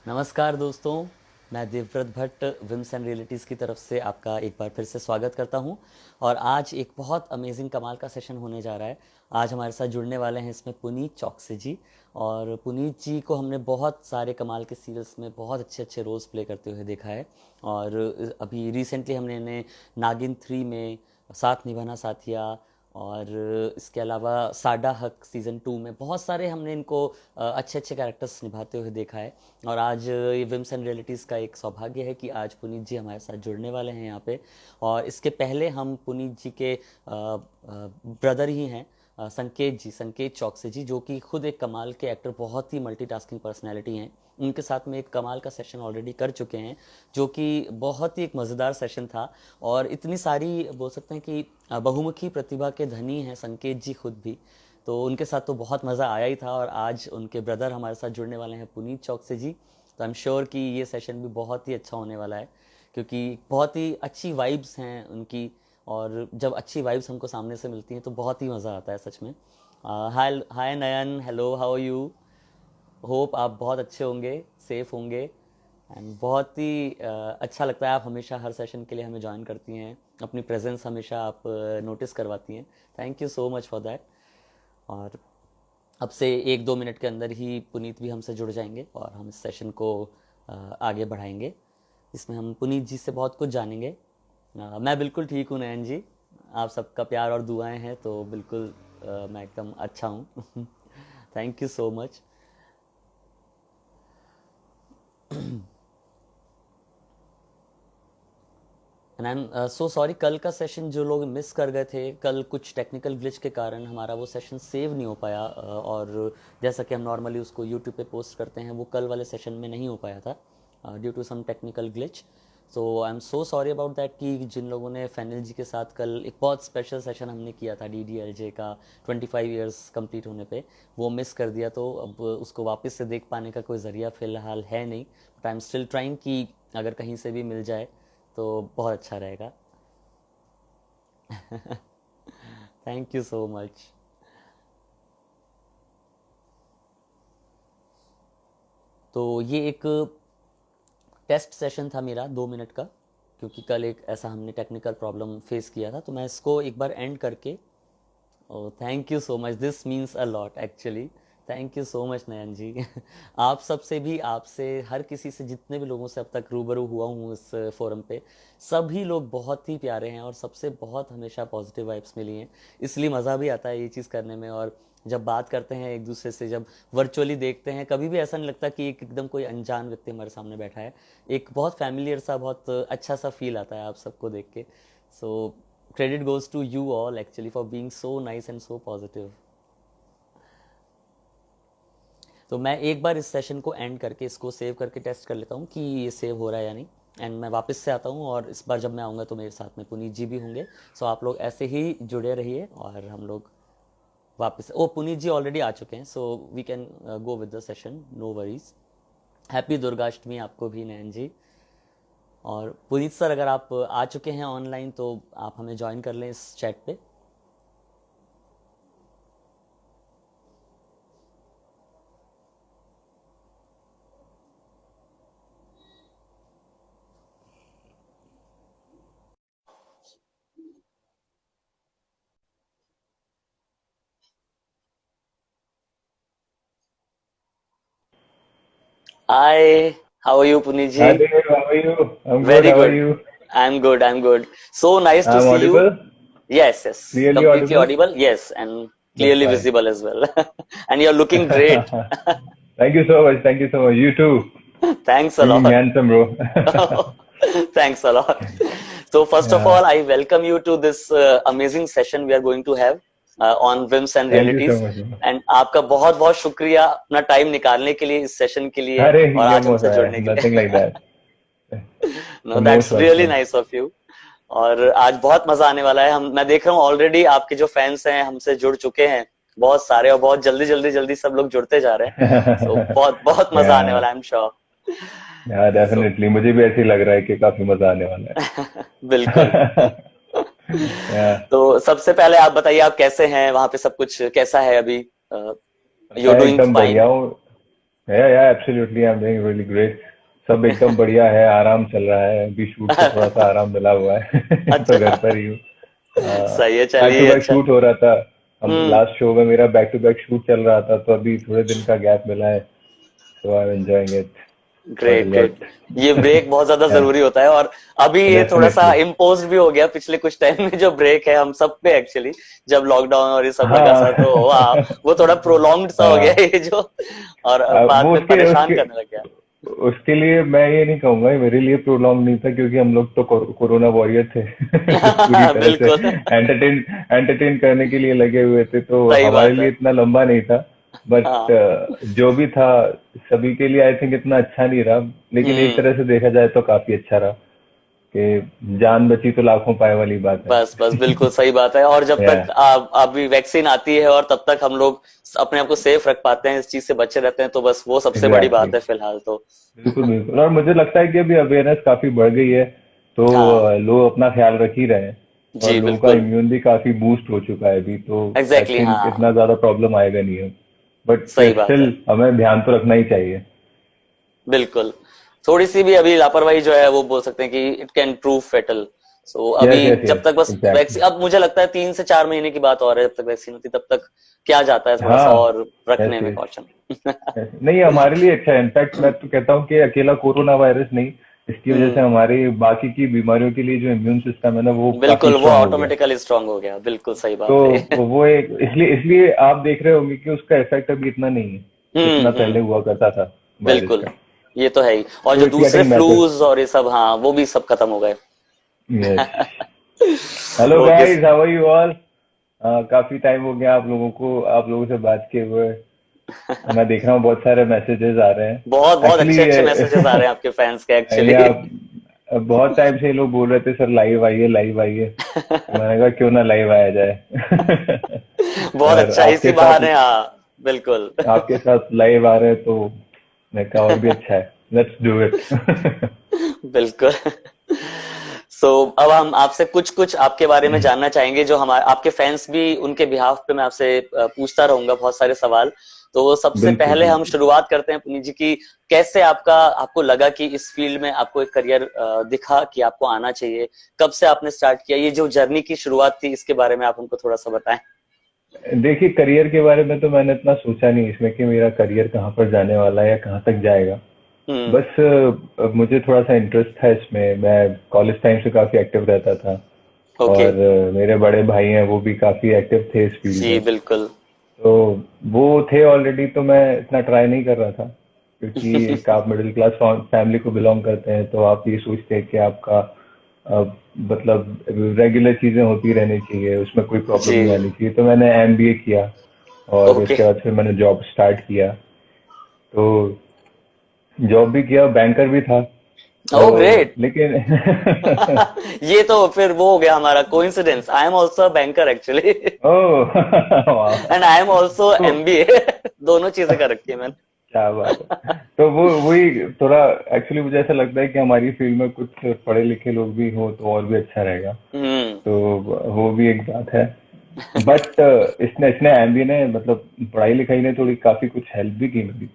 नमस्कार दोस्तों। मैं Devvrat Bhatt whims and realities की तरफ से आपका एक बार फिर से स्वागत करता हूं। और आज एक बहुत अमेजिंग कमाल का सेशन होने जा रहा है। आज हमारे साथ जुड़ने वाले हैं इसमें पुनीत चौकसी जी। और पुनीत जी को हमने बहुत सारे कमाल के सीरियल्स में बहुत अच्छे अच्छे रोल्स प्ले करते हुए देखा है। और अभी रिसेंटली हमने इन्हें नागिन 3 में साथ निभाना साथिया, और इसके अलावा साडा हक सीज़न 2 में बहुत सारे हमने इनको अच्छे अच्छे कैरेक्टर्स निभाते हुए देखा है। और आज ये विम्स एंड रियलिटीज़ का एक सौभाग्य है कि आज पुनीत जी हमारे साथ जुड़ने वाले हैं यहाँ पे। और इसके पहले हम पुनीत जी के ब्रदर ही हैं, संकेत चौकसी जी, जो कि खुद एक कमाल के एक्टर, बहुत ही मल्टीटास्किंग पर्सनैलिटी हैं। उनके साथ में एक कमाल का सेशन ऑलरेडी कर चुके हैं, जो कि बहुत ही एक मज़ेदार सेशन था। और इतनी सारी बोल सकते हैं कि बहुमुखी प्रतिभा के धनी हैं संकेत जी खुद भी। तो उनके साथ तो बहुत मज़ा आया ही था। और आज उनके ब्रदर हमारे साथ जुड़ने वाले हैं पुनीत चौकसी जी। तो आई एम श्योर कि ये सेशन भी बहुत ही अच्छा होने वाला है, क्योंकि बहुत ही अच्छी वाइब्स हैं उनकी। और जब अच्छी वाइब्स हमको सामने से मिलती हैं तो बहुत ही मज़ा आता है सच में। Hi hi Nayan, hello, how are you? Hope आप बहुत अच्छे होंगे, सेफ होंगे। एंड बहुत ही अच्छा लगता है, आप हमेशा हर सेशन के लिए हमें ज्वाइन करती हैं, अपनी प्रेजेंस हमेशा आप नोटिस करवाती हैं। Thank you so much for that. और अब से 1-2 मिनट के अंदर ही पुनीत भी हमसे जुड़ जाएंगे और हम इस सेशन को आगे बढ़ाएंगे। इसमें हम पुनीत जी से बहुत कुछ जानेंगे। मैं बिल्कुल ठीक हूँ नयन जी। आप सबका प्यार और दुआएं हैं तो बिल्कुल मैं एकदम अच्छा हूँ। Thank you so much. And I am so sorry, कल का सेशन जो लोग मिस कर गए थे, कल कुछ टेक्निकल ग्लिच के कारण हमारा वो सेशन सेव नहीं हो पाया। और जैसा कि हम नॉर्मली उसको यूट्यूब पे पोस्ट करते हैं, वो कल वाले सेशन में नहीं हो पाया था due to some technical glitch. So I am so sorry about that कि जिन लोगों ने फैनल जी के साथ कल एक बहुत स्पेशल सेशन हमने किया था DDLJ का 25 ईयर्स कंप्लीट होने पे, वो मिस कर दिया। तो अब उसको वापस से देख पाने का कोई ज़रिया फ़िलहाल है नहीं, but I am still trying कि अगर कहीं से भी मिल जाए तो बहुत अच्छा रहेगा। Thank you so much. तो ये एक टेस्ट सेशन था मेरा 2 मिनट का, क्योंकि कल एक ऐसा हमने टेक्निकल प्रॉब्लम फेस किया था। तो मैं इसको एक बार एंड करके, oh thank you so much, this means a lot actually. Thank you so much Nayan ji. आप सबसे भी, आपसे, हर किसी से, जितने भी लोगों से अब तक रूबरू हुआ हूँ इस फोरम पे, सभी लोग बहुत ही प्यारे हैं और सबसे बहुत हमेशा पॉजिटिव वाइब्स मिली हैं। इसलिए मज़ा भी आता है ये चीज़ करने में। और जब बात करते हैं एक दूसरे से, जब वर्चुअली देखते हैं, कभी भी ऐसा नहीं लगता कि एक एकदम कोई अनजान व्यक्ति हमारे सामने बैठा है। एक बहुत फैमिलियर सा, बहुत अच्छा सा फील आता है आप सबको देख के। सो credit goes to you all actually for being so nice and so positive. तो मैं एक बार इस सेशन को एंड करके इसको सेव करके टेस्ट कर लेता हूँ कि ये सेव हो रहा है या नहीं। एंड मैं वापस से आता हूँ, और इस बार जब मैं आऊँगा तो मेरे साथ में पुनीत जी भी होंगे। सो आप लोग ऐसे ही जुड़े रहिए और हम लोग वापस, ओ पुनीत जी ऑलरेडी आ चुके हैं, so we can go with the session, no worries. Happy Durgashtami आपको भी नयन जी। और पुनीत सर, अगर आप आ चुके हैं ऑनलाइन तो आप हमें ज्वाइन कर लें इस चैट पे। Hi, how are you, Hi Puniji? Dave, how are you? I'm good. Very How are good. you? I'm good. I'm good. So nice to I'm see you. audible? Yes, yes. Clearly Completely audible? audible. Yes, and That's clearly fine. visible as well. And you're looking great. Thank you so much. Thank you so much. You too. Thanks a Looking lot. handsome, bro. Thanks a lot. So first of Yeah. all, I welcome you to this amazing session we are going to have on whims and Thank you so realities. much, bro. And आपका बहुत बहुत शुक्रिया अपना time निकालने के लिए, इस session के लिए, अरे और ये आज मोसा हमसे है. जुड़ने के Nothing like लिए। that. No, You're that's most really welcome. Nice of you. और आज बहुत मजा आने वाला है। हम, मैं देख रहा हूँ ऑलरेडी आपके जो फैंस हैं हमसे जुड़ चुके हैं बहुत सारे, और बहुत जल्दी जल्दी जल्दी सब लोग जुड़ते जा रहे हैं। सो बहुत बहुत मजा आने Yeah. वाला है, आई am sure. Yeah, so definitely. मुझे भी ऐसे ही लग रहा है कि काफी मजा आने वाला बिल्कुल। है. Yeah. तो सबसे पहले आप बताइए, आप कैसे हैं? वहां पे सब कुछ कैसा है अभी? यू मैं डूइंग एकदम बढ़िया फाइन? हूँ. या absolutely, I am doing really great. सब एकदम बढ़िया है, आराम चल रहा है। अभी शूट से थोड़ा सा आराम मिला हुआ है। तो घर अच्छा। पर ही हूँ। सही है, बैक टू चलिए, बैक अच्छा। शूट हो रहा था। हम हम्म। लास्ट शो में मेरा बैक टू बैक शूट चल रहा था, तो अभी थोड़े दिन का गैप मिला है। So I am enjoying it quite a great, great. Lot. ये ब्रेक बहुत ज्यादा जरूरी होता है, और अभी ये थोड़ा सा डेफिनेटली। इम्पोज भी हो गया पिछले कुछ टाइम में, जो ब्रेक है हम सब पे एक्चुअली, जब लॉकडाउन और ये सब लगा हाँ। सा, तो वाह, वो थोड़ा प्रोलॉन्ग्ड सा हो गया हाँ, ये जो, और बाद वो में उसके परेशान उसके करने लग गया। उसके लिए मैं ये नहीं कहूंगा, मेरे लिए प्रोलॉन्ग नहीं था, क्योंकि हम लोग तो कोरोना वॉरियर थे। पूरी तरह से बिल्कुल। एंटरटेन एंटरटेन करने के लिए लगे हुए थे, तो सही हमारे बात लिए है। इतना लंबा नहीं था। बट हाँ। जो भी था, सभी के लिए आई थिंक इतना अच्छा नहीं रहा। लेकिन एक हम्म। तरह से देखा जाए तो काफी अच्छा रहा, कि जान बची तो लाखों पाए वाली बात है। बस बस, बिल्कुल सही बात है। और जब या तक अभी वैक्सीन आती है और तब तक हम लोग अपने आप को सेफ रख पाते हैं, इस चीज से बचे रहते हैं, तो बस वो सबसे बड़ी एग्जैक्टली, बात है फिलहाल तो। बिल्कुल बिल्कुल। और मुझे लगता है कि अभी अवेयरनेस काफी बढ़ गई है, तो हाँ। लोग अपना ख्याल रख ही रहे हैं। और जी लोगों का बिल्कुल। इम्यून भी काफी बूस्ट हो चुका है अभी, तो आई एग्जैक्टली, थिंक हाँ। इतना ज्यादा प्रॉब्लम आएगा नहीं है। बट सही बात स्टिल है। हमें ध्यान तो रखना ही चाहिए। बिल्कुल। थोड़ी सी भी अभी लापरवाही जो है, वो बोल सकते हैं कि इट कैन प्रूव फेटल। सो अभी यस यस जब यस, तक बस एग्जैक्टली। वैक्सीन, अब मुझे लगता है 3 से 4 महीने की बात और है, जब तक वैक्सीन होती तब तक क्या जाता है थोड़ा सा हाँ। और रखने यस में यस। कॉशन। नहीं, हमारे लिए अच्छा है। इनफैक्ट मैं तो कहता हूँ कि अकेला कोरोना वायरस नहीं, इसकी वजह से हम्म। हमारी बाकी की बीमारियों के लिए जो इम्यून सिस्टम है ना, वो काफी बिल्कुल, वो स्ट्रांग हो गया। ऑटोमेटिकली स्ट्रांग हो गया, बिल्कुल सही तो बात है ये। वो एक इसलिए इसलिए आप देख रहे होंगे कि उसका इफेक्ट अभी इतना नहीं है, जितना पहले हम्म। हुआ करता था वायरस बिल्कुल। का। ये तो है ही, और तो जो इट्स दूसरे गेटिंग बेटर। फ्लूज और ये सब, हाँ, वो भी सब खत्म हो गए। Yes. Hello okay. Guys, how are you all? काफी टाइम हो गया आप लोगों से बात किए हुए। मैं देख रहा हूँ बहुत सारे मैसेजेस आ रहे हैं। बहुत बहुत एक्चुअली अच्छे अच्छे मैसेजेस आ रहे हैं आपके फैंस के ये एक्चुअली। आप बहुत टाइम से ये लोग बोल रहे थे, सर लाइव आइए लाइव आइए। तो मैंने कहा क्यों ना लाइव आया जाए। बहुत और अच्छा, इसी बहाने, हाँ। बिल्कुल। आपके साथ लाइव आ रहे हैं, तो मैं कहा और भी अच्छा है, लेट्स डू इट। बिल्कुल। सो अब हम आपसे कुछ कुछ आपके बारे में जानना चाहेंगे, जो हमारे आपके फैंस भी, उनके बिहाफ पे मैं आपसे पूछता रहूंगा बहुत सारे सवाल। तो सबसे बिल्कुल पहले हम बिल्कुल। शुरुआत करते हैं पुनीत जी की, कैसे आपको लगा कि इस फील्ड में आपको एक करियर दिखा कि आपको आना चाहिए, कब से आपने स्टार्ट किया, ये जो जर्नी की शुरुआत थी, इसके बारे में आप हमको थोड़ा सा बताएं। देखिए, करियर के बारे में तो मैंने इतना सोचा नहीं इसमें कि मेरा करियर कहाँ पर जाने वाला है या कहाँ तक जाएगा। हम्म। बस मुझे थोड़ा सा इंटरेस्ट था इसमें। मैं कॉलेज टाइम से काफी एक्टिव रहता था। ओके। और मेरे बड़े भाई हैं, वो भी काफी एक्टिव थे इस फील्ड जी में। बिल्कुल। तो वो थे ऑलरेडी, तो मैं इतना ट्राई नहीं कर रहा था, क्योंकि एक आप मिडिल क्लास फैमिली को बिलोंग करते हैं, तो आप ये सोचते हैं कि आपका मतलब रेगुलर चीजें होती रहनी चाहिए, उसमें कोई प्रॉब्लम जी। नहीं आनी चाहिए। तो मैंने एमबीए किया, और ओके। उसके बाद फिर मैंने जॉब स्टार्ट किया। तो जॉब भी किया, बैंकर भी था। तो ओ ग्रेट। लेकिन ये तो फिर वो हो गया हमारा coincidence, I am also banker actually. Oh. वाह। एंड आई एम ऑल्सो तो एमबीए। दोनों चीजें कर रखी है मैंने। क्या बात है। तो वो वही थोड़ा, एक्चुअली मुझे ऐसा लगता है कि हमारी फील्ड में कुछ पढ़े लिखे लोग भी हो तो और भी अच्छा रहेगा। हम्म। तो वो भी एक बात है। बट इसने इसने एमबीए ने, मतलब पढ़ाई लिखाई ने थोड़ी काफी कुछ हेल्प भी की मेरी।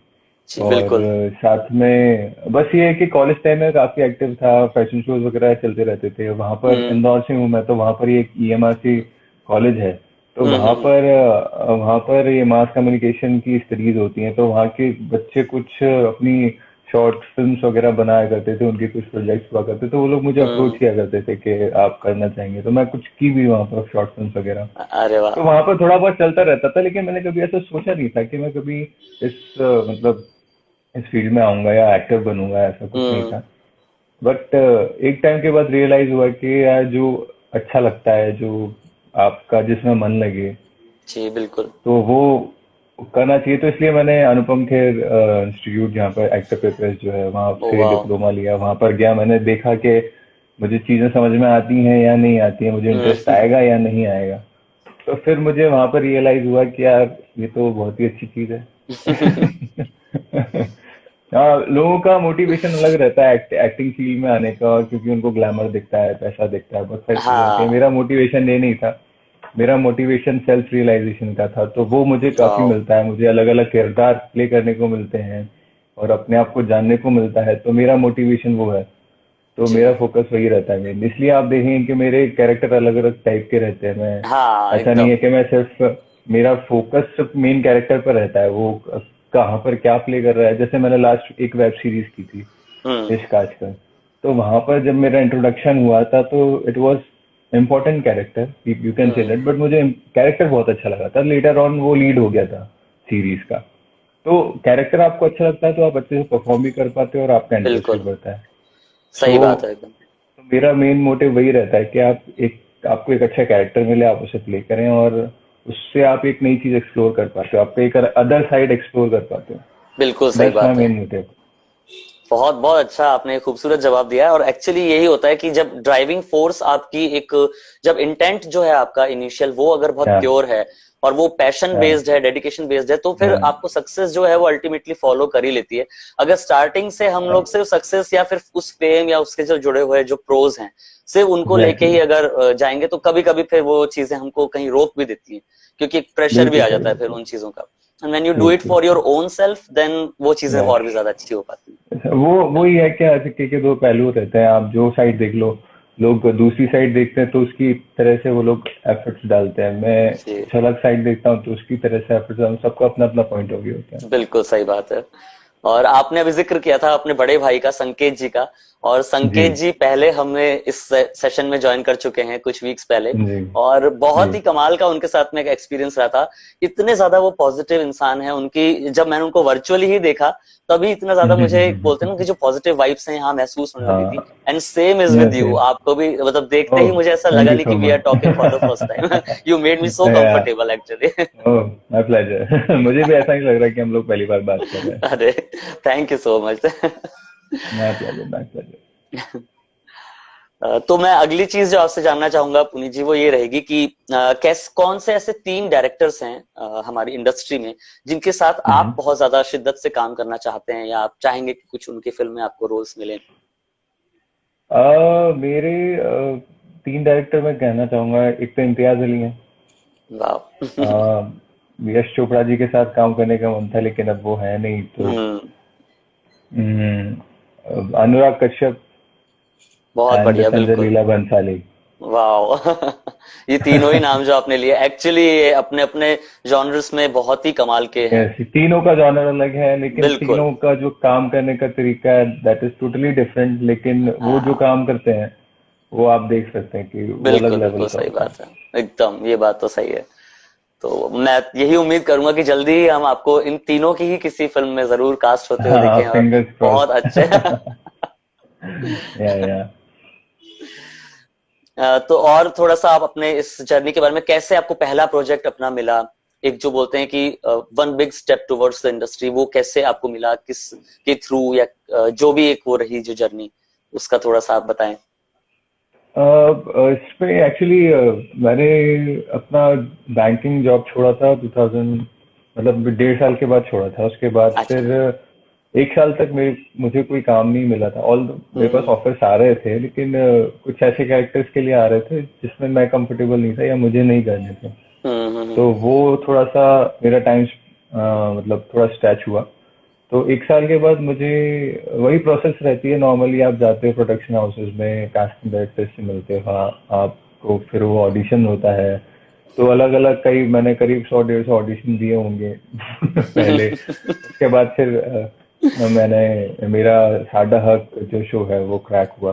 जी और बिल्कुल। साथ में बस ये है कि कॉलेज टाइम में काफी एक्टिव था, फैशन शोज वगैरह चलते रहते थे। वहां पर हम्म। इंदौर से हूँ मैं, तो वहां पर ये एक ईएमआरसी कॉलेज है। तो हम्म। वहां पर ये मास कम्युनिकेशन की स्टडीज होती हैं, तो वहाँ के बच्चे कुछ अपनी शॉर्ट फिल्म्स वगैरह बनाया करते थे, उनके कुछ प्रोजेक्ट्स हुआ करते थे। तो वो लोग मुझे अप्रोच हम्म। किया करते थे कि आप करना चाहेंगे, तो मैं कुछ की भी वहाँ पर शॉर्ट फिल्म्स वगैरह। अरे वाह। तो वहां पर थोड़ा बहुत चलता रहता था, लेकिन मैंने कभी ऐसा सोचा नहीं था कि मैं कभी इस मतलब इस फील्ड में आऊंगा या एक्टर बनूंगा, ऐसा कुछ नहीं हम्म। था। बट एक टाइम के बाद रियलाइज हुआ कि यार, जो अच्छा लगता है, जो आपका जिसमें मन लगे, जी बिल्कुल। तो वो करना चाहिए। तो इसलिए मैंने अनुपम खेर इंस्टीट्यूट, जहाँ पर एक्टर प्रिपरेस जो है, वहां ओ से वाह। डिप्लोमा लिया। वहां पर गया, मैंने देखा कि मुझे चीजें समझ में आती हैं या नहीं आती हैं, मुझे इंटरेस्ट हम्म। आएगा या नहीं आएगा। तो फिर मुझे वहां पर रियलाइज हुआ कि यार, ये तो बहुत ही अच्छी चीज है। हाँ, लोगों का मोटिवेशन अलग रहता है एक्टिंग फील्ड में आने का, और क्योंकि उनको ग्लैमर दिखता है, पैसा दिखता है, बहुत सारी चीजें होती है। हाँ। मेरा मोटिवेशन ये नहीं था। मेरा मोटिवेशन सेल्फ रियलाइजेशन का था, तो वो मुझे काफी वाह। मिलता है। मुझे अलग अलग किरदार प्ले करने को मिलते हैं, और अपने आप को जानने को मिलता है, तो मेरा मोटिवेशन वो है। तो जी। मेरा फोकस वही रहता है मेन, इसलिए आप देखेंगे कि मेरे कैरेक्टर अलग अलग टाइप के रहते हैं। मैं, हाँ ऐसा नहीं एकदम। है कि मैं सिर्फ, मेरा फोकस सिर्फ मेन कैरेक्टर पर रहता है, वो कहाँ पर क्या प्ले कर रहा है। जैसे मैंने लास्ट एक वेब सीरीज की थी हम्म। इश्क आजकल, तो वहां पर जब मेरा इंट्रोडक्शन हुआ था तो it was important character, you can say hmm. That, but मुझे कैरेक्टर बहुत अच्छा लगा था। लेटर ऑन वो लीड हो गया था सीरीज का। तो कैरेक्टर आपको अच्छा लगता है तो आप अच्छे से परफॉर्म भी कर पाते हो और आपका इंटरेस्ट भी बिल्कुल बढ़ता है। सही तो बात है एकदम। मेरा मेन मोटिव वही रहता है कि आपको एक अच्छा कैरेक्टर मिले, आप उसे प्ले करें और उससे आप एक नई चीज एक्सप्लोर कर पाते हो, आपका एक अदर साइड एक्सप्लोर कर पाते हो। बिल्कुल सही दैट्स माई बात है। Main motive. बहुत बहुत अच्छा आपने खूबसूरत जवाब दिया है। और एक्चुअली यही होता है कि जब ड्राइविंग फोर्स आपकी एक, जब इंटेंट जो है आपका इनिशियल वो अगर बहुत हाँ प्योर है और वो पैशन हाँ बेस्ड है, डेडिकेशन बेस्ड है, तो फिर हाँ आपको सक्सेस जो है वो अल्टीमेटली फॉलो कर ही लेती है। अगर स्टार्टिंग से हम लोग सिर्फ सक्सेस या फिर उस फेम या उसके जो जुड़े हुए जो प्रोज हैं सिर्फ उनको लेके एग्जैक्टली। ही अगर जाएंगे तो कभी कभी फिर वो चीजें हमको कहीं रोक भी देती हैं, क्योंकि एक प्रेशर भी बिल्कुल आ सही, जाता है फिर बिल्कुल। उन चीजों का। And when you true do it true. For your own self then वो चीजें या और भी ज्यादा अच्छी हो पाती वो वही है कि हर सिक्के के दो पहलू रहते हैं। आप जो साइड देख लो, लोग दूसरी साइड देखते हैं तो उसकी तरह से वो लोग एफर्ट्स डालते हैं, मैं हैं। कुछ अलग साइड देखता हूँ तो उसकी तरह से एफर्ट्स डालता हूँ। सबका अपना अपना पॉइंट ऑफ व्यू होता है। बिल्कुल सही बात है। और आपने अभी जिक्र किया था अपने बड़े भाई का, संकेत जी का। और जी संकेत जी पहले हमें इस सेशन में ज्वाइन कर चुके हैं कुछ वीक्स पहले। जी और जी। बहुत ही कमाल का उनके साथ में एक एक्सपीरियंस रहा था। इतने ज्यादा वो पॉजिटिव इंसान है, उनकी जब मैंने उनको वर्चुअली ही देखा तभी इतना ज्यादा मुझे बोलते हैं ना कि जो पॉजिटिव वाइब्स हैं यहाँ महसूस होने लगी थी। हाँ। And same is with yes you, yes. आपको भी मतलब देखते ही ओह, मुझे ऐसा थैंक लगा यू नहीं सो कि we are much. Talking for the first time. You made me so yeah, comfortable actually. Oh, my pleasure. मुझे भी ऐसा ही लग रहा है कि हम लोग पहली बार बात कर रहे हैं। अरे thank you so much. My pleasure, my pleasure. तो मैं अगली चीज जो आपसे जानना चाहूंगा पुनीत जी वो ये रहेगी कि कौन से ऐसे 3 डायरेक्टर्स हैं हमारी इंडस्ट्री में जिनके साथ आप बहुत ज्यादा शिद्दत से काम करना चाहते हैं या आप चाहेंगे कि कुछ उनकी फिल्म में आपको रोल्स मिले। मेरे 3 डायरेक्टर मैं कहना चाहूंगा। एक तो इम्तियाज अली हैं। वाह। अ, यश चोपड़ा जी के साथ काम करने का मन था लेकिन अब वो है नहीं, तो हम्म। अनुराग कश्यप बहुत एंड बढ़िया संजय बिल्कुल। लीला बंसाली। वाह। ये तीनों ही नाम जो आपने लिए एक्चुअली ये अपने अपने जॉनर्स में बहुत ही कमाल के हैं। Yes, तीनों का जॉनर अलग है लेकिन बिल्कुल। तीनों का जो काम करने का तरीका है दैट इज टोटली डिफरेंट, लेकिन वो जो हाँ काम करते हैं वो आप देख सकते हैं कि वो अलग बिल्कुल लेवल बिल्कुल का सही होता है। बात है। एकदम ये बात तो सही है। तो मैं यही उम्मीद करूंगा कि जल्दी ही हम आपको इन तीनों की ही किसी फिल्म में जरूर कास्ट होते हुए हाँ, देखें और फिंगर्स बहुत अच्छे। क्रॉस्ड। या तो और थोड़ा सा आप अपने इस जर्नी के बारे में, कैसे आपको पहला प्रोजेक्ट अपना मिला, एक जो बोलते हैं कि one big step towards the industry, वो कैसे आपको मिला, किस के थ्रू या जो भी एक वो रही जो जर्नी, उसका थोड़ा सा आप बताएं। इसमें एक्चुअली मैंने अपना बैंकिंग जॉब छोड़ा था 2000, मतलब 1.5 साल के बाद छोड़ा था। उसके बाद अच्छा। फिर 1 साल तक मुझे कोई काम नहीं मिला था। ऑल मेरे पास हम्म। ऑफर्स आ रहे थे लेकिन कुछ ऐसे कैरेक्टर्स के लिए आ रहे थे जिसमें मैं कंफर्टेबल नहीं था या मुझे नहीं करने थे। हम्म। तो वो थोड़ा सा मेरा टाइम मतलब थोड़ा स्ट्रेच हुआ। तो 1 साल के बाद मुझे वही प्रोसेस रहती है नॉर्मली, आप जाते हो प्रोडक्शन हाउसेज में, कास्टिंग डायरेक्टर से मिलते हो, हाँ आपको फिर वो ऑडिशन होता है। तो अलग अलग मैंने करीब 100-150 ऑडिशन दिए होंगे पहले। उसके बाद फिर मैंने मेरा साडा हक जो शो है वो क्रैक हुआ।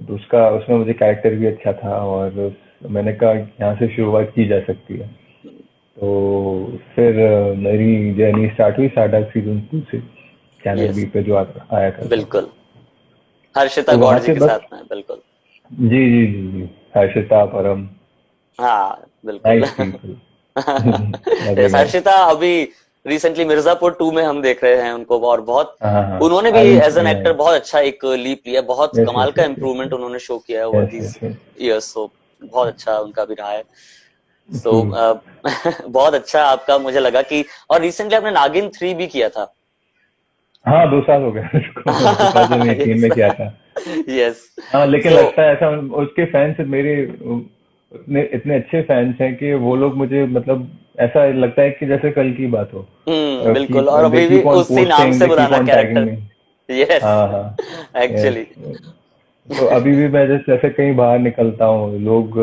तो उसका उसमें मुझे कैरेक्टर भी अच्छा था और मैंने कहा यहाँ से शुरुआत की जा सकती है। तो फिर मेरी जर्नी स्टार्ट हुई साडा सीजन 2 से, चैनल यस बी पे जो आया करता था। बिल्कुल। हर्षिता तो वहां गौड़ जी से के बस, साथ में बिल्कुल। जी जी जी जी, हर्षिता, परम, हाँ बिल्कुल। Nice people. Lovely yes, guys. Harshita अभी रिसेंटली मिर्जापुर 2 में हम देख रहे हैं उनको, और बहुत हाँ हाँ, उन्होंने भी I mean, as an actor बहुत अच्छा एक लीप लिया, बहुत यस कमाल यस का यस यस इम्प्रूवमेंट उन्होंने शो किया है over yes these yes yes. Years. So बहुत अच्छा उनका भी रहा है। So true. बहुत अच्छा आपका मुझे लगा कि, और रिसेंटली आपने नागिन 3 भी किया था। हाँ, 2 साल हो गए उसको, 2018 यस। में किया था। यस। हाँ लेकिन सो लगता है ऐसा, उसके फैंस मेरे इतने इतने अच्छे फैंस हैं कि वो लोग मुझे मतलब ऐसा लगता है कि जैसे कल की बात हो, कि बिल्कुल, और दे अभी भी कीप ऑन उसी नाम पोस्टिंग, से दे कीप बुलाना on tagging character. Me. Yes, हाँ हाँ। एक्चुअली। यस। तो अभी भी मैं जैसे जैसे कहीं बाहर निकलता हूँ, लोग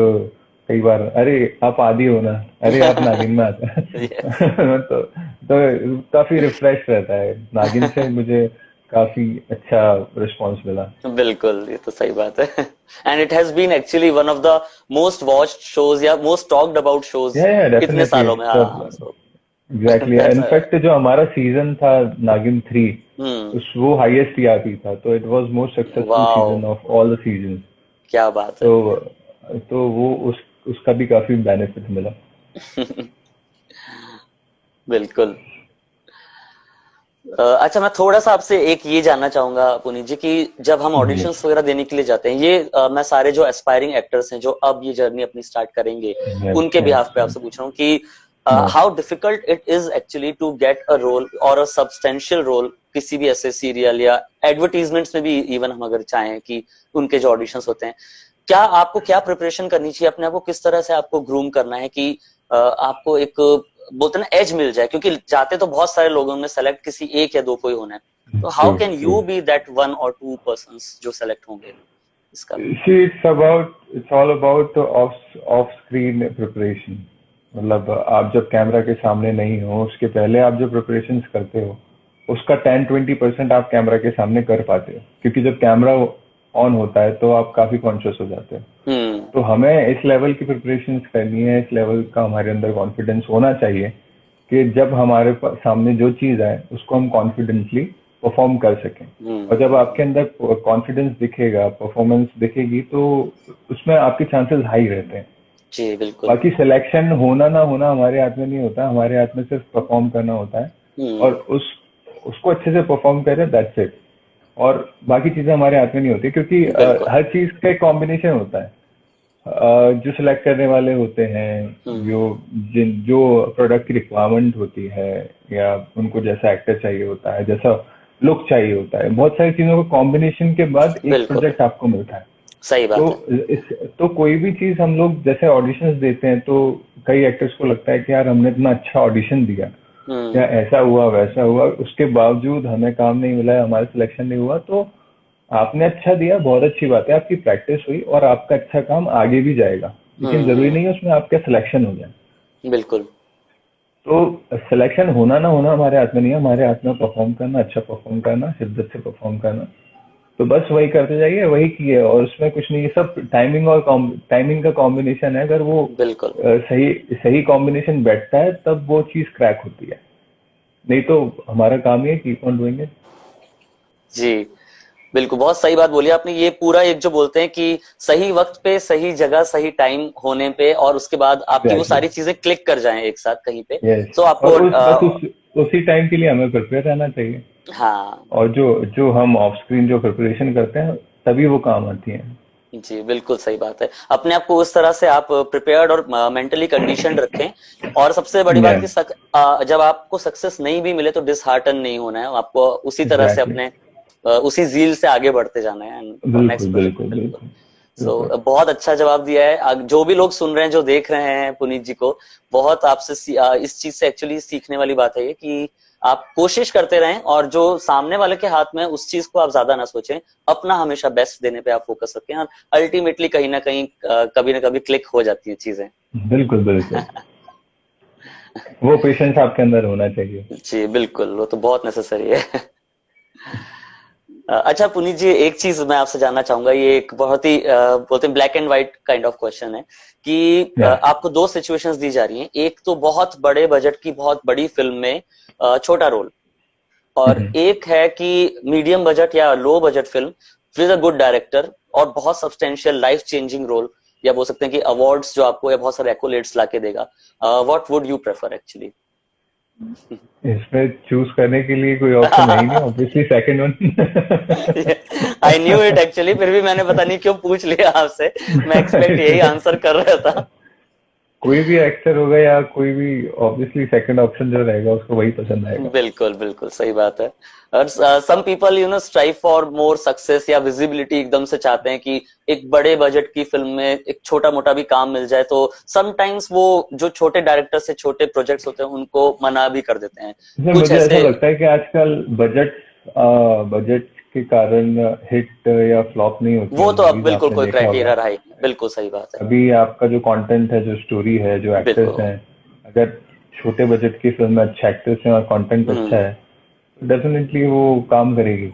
कई बार, अरे आप आदि हो ना, अरे आप नागिन में आता यस, है। तो काफी रिफ्रेश रहता है, नागिन से मुझे काफी अच्छा रिस्पॉन्स मिला। बिल्कुल, ये तो सही बात है। And it has been actually one of the most watched shows या मोस्ट टॉक्ड अबाउट शोज या इतने डेफिनेटली सालों में। हाँ, सब। सो एग्जैक्टली, दैट्स इनफैक्ट जो हमारा सीजन था नागिन 3, हम्म, उस वो हाईएस्ट टीआरपी था, तो it was most successful wow, season of all the season. क्या बात है। तो तो वो उसका भी काफी बेनिफिट मिला। बिल्कुल। अच्छा, मैं थोड़ा सा आपसे एक ये जानना चाहूंगा पुनीत जी, कि जब हम जी। ऑडिशंस वगैरह देने के लिए जाते हैं, ये मैं सारे जो एस्पायरिंग एक्टर्स हैं जो अब ये जर्नी अपनी स्टार्ट करेंगे, यस उनके यस बिहाफ पे आपसे पूछ रहा हूँ कि yes. How difficult it is actually to get a role और अ सब्सटेंशियल रोल किसी भी ऐसे सीरियल या एडवर्टीजमेंट्स में भी, इवन हम अगर चाहें कि उनके जो ऑडिशंस होते हैं, क्या आपको क्या प्रिपरेशन करनी चाहिए, अपने आप को किस तरह से आपको ग्रूम करना है कि आपको एक बोलते हैं ना एज मिल जाए, क्योंकि जाते तो बहुत सारे लोगों में सेलेक्ट किसी एक या दो को ही होना है। तो true how can true. You be that one और टू पर्सन्स जो सेलेक्ट होंगे इसका। See, it's all about the off screen preparation। मतलब आप जब कैमरा के सामने नहीं हो, उसके पहले आप जो प्रिपरेशंस करते हो, उसका 10-20% आप कैमरा के सामने कर पाते हो, क्योंकि जब कैमरा ऑन होता है तो आप काफी कॉन्शियस हो जाते हो। हम्म, तो हमें इस लेवल की प्रिपरेशंस करनी है, इस लेवल का हमारे अंदर कॉन्फिडेंस होना चाहिए कि जब हमारे सामने जो चीज आए उसको हम कॉन्फिडेंटली परफॉर्म कर सकें। और जब आपके अंदर कॉन्फिडेंस दिखेगा, परफॉर्मेंस दिखेगी, तो उसमें आपके चांसेस हाई रहते हैं। जी बिल्कुल। बाकी सिलेक्शन होना ना होना हमारे हाथ में नहीं होता, हमारे हाथ में सिर्फ परफॉर्म करना होता है। और हम्म, उसको अच्छे से परफॉर्म करें, दैट्स इट। और बाकी चीजें हमारे हाथ में नहीं होती, क्योंकि बिल्कुल। हर चीज का एक कॉम्बिनेशन होता है। जो सिलेक्ट करने वाले होते हैं, हम्म, जो जो प्रोडक्ट की रिक्वायरमेंट होती है, या उनको जैसा एक्टर चाहिए होता है, जैसा लुक चाहिए होता है, बहुत सारी चीजों का कॉम्बिनेशन के बाद एक बिल्कुल प्रोजेक्ट आपको मिलता है। सही तो बात है। इस तो कोई भी चीज हम लोग जैसे ऑडिशंस देते हैं, तो कई एक्टर्स को लगता है कि यार हमने इतना अच्छा ऑडिशन दिया, या हम्म, ऐसा हुआ वैसा हुआ, उसके बावजूद हमें काम नहीं मिला है, हमारा सिलेक्शन नहीं हुआ। तो आपने अच्छा दिया, बहुत अच्छी बात है, आपकी प्रैक्टिस हुई और आपका अच्छा काम आगे भी जाएगा, लेकिन जरूरी नहीं है उसमें आपका सिलेक्शन हो जाए। बिल्कुल। तो सिलेक्शन होना ना होना हमारे हाथ में नहीं है, हमारे हाथ में परफॉर्म करना, अच्छा परफॉर्म करना, शिद्दत से परफॉर्म करना। तो बस वही करते जाइए, वही किए, और उसमें कुछ नहीं, ये सब टाइमिंग और टाइमिंग का कॉम्बिनेशन है। अगर वो बिल्कुल सही सही कॉम्बिनेशन बैठता है, तब वो चीज क्रैक होती है। नहीं तो हमारा काम ही है कीप ऑन डूइंग इट। जी, बिल्कुल, बहुत सही बात बोली आपने। ये पूरा एक जो बोलते हैं कि सही वक्त पे सही जगह सही टाइम होने पे, और उसके बाद आपकी वो एग्जैक्टली। सारी चीजें क्लिक कर जाएं एक साथ कहीं पे, यस। तो और आपको उसी टाइम के लिए हमें प्रिपेयर रहना चाहिए। हाँ। और जो जो हम ऑफ स्क्रीन जो प्रिपरेशन करते हैं, तभी वो काम आती है। जी बिल्कुल सही बात है। अपने आप को उस तरह से आप प्रिपेयर्ड और मेंटली कंडीशनड रखें। और सबसे बड़ी बात कि यस। जब आपको सक्सेस नहीं भी मिले तो डिसहार्टन नहीं होना है, आपको उसी तरह से एग्जैक्टली। अपने उसी जील से आगे बढ़ते जाना है फॉर नेक्स्ट बिल्कुल प्रोजेक्ट। बिल्कुल बिल्कुल। बिल्कुल बिल्कुल। सो बहुत अच्छा जवाब दिया है। जो भी लोग सुन रहे हैं, जो देख रहे हैं पुनीत जी को, बहुत आपसे इस चीज से एक्चुअली सीखने वाली बात है ये, कि आप कोशिश करते रहें और जो सामने वाले के हाथ में है, उस चीज को आप ज्यादा ना सोचें, अपना हमेशा बेस्ट देने पे आप फोकस रखें, और अल्टीमेटली कहीं ना कहीं कभी ना कभी क्लिक हो जाती है चीजें। बिल्कुल बिल्कुल। वो पेशेंस आपके अंदर होना चाहिए। जी बिल्कुल, वो तो बहुत नेसेसरी है। अच्छा पुनीत जी, एक चीज मैं आपसे जानना चाहूंगा, ये एक बहुत ही बोलते हैं black and white kind of question है, कि या। आपको दो सिचुएशंस दी जा रही हैं। एक तो बहुत बड़े बजट की बहुत बड़ी फिल्म में छोटा रोल, और एक है कि मीडियम बजट या low budget film with a good director और बहुत सब्सटेंशियल लाइफ चेंजिंग रोल, या बोल सकते हैं कि अवार्ड्स जो आपको या बहुत सारे एक्कोलेट्स लाके देगा। What would you prefer actually. इसमें चूज करने के लिए कोई ऑप्शन है ही नहीं, obviously second one. I knew it actually, फिर भी मैंने पता नहीं क्यों पूछ लिया आपसे। मैं एक्सपेक्ट यही आंसर कर रहा था। कोई भी एक्टर होगा या कोई भी, ऑब्वियसली सेकंड ऑप्शन जो रहेगा उसको वही पसंद आएगा। बिल्कुल बिल्कुल सही बात है। और some people strive for more success या विजिबिलिटी, एकदम से चाहते हैं कि एक बड़े बजट की फिल्म में एक छोटा मोटा भी काम मिल जाए, तो समटाइम्स वो जो छोटे डायरेक्टर से छोटे प्रोजेक्ट्स होते हैं उनको मना भी कर देते हैं। इसमें कुछ मुझे ऐसा ऐसे लगता है कि आजकल बजट के कारण हिट या फ्लॉप नहीं होती है वो तो अब मूवीज, बिल्कुल आपने कोई देखा होगा। क्राइटेरिया रहा ही नहीं। बिल्कुल सही बात है। अभी आपका जो कंटेंट है, जो स्टोरी है, जो एक्टर्स बिल्कुल। हैं, अगर छोटे बजट की फिल्म में अच्छे एक्टर्स हैं और कंटेंट अच्छा हम्म। है, तो डेफिनेटली वो काम करेगी,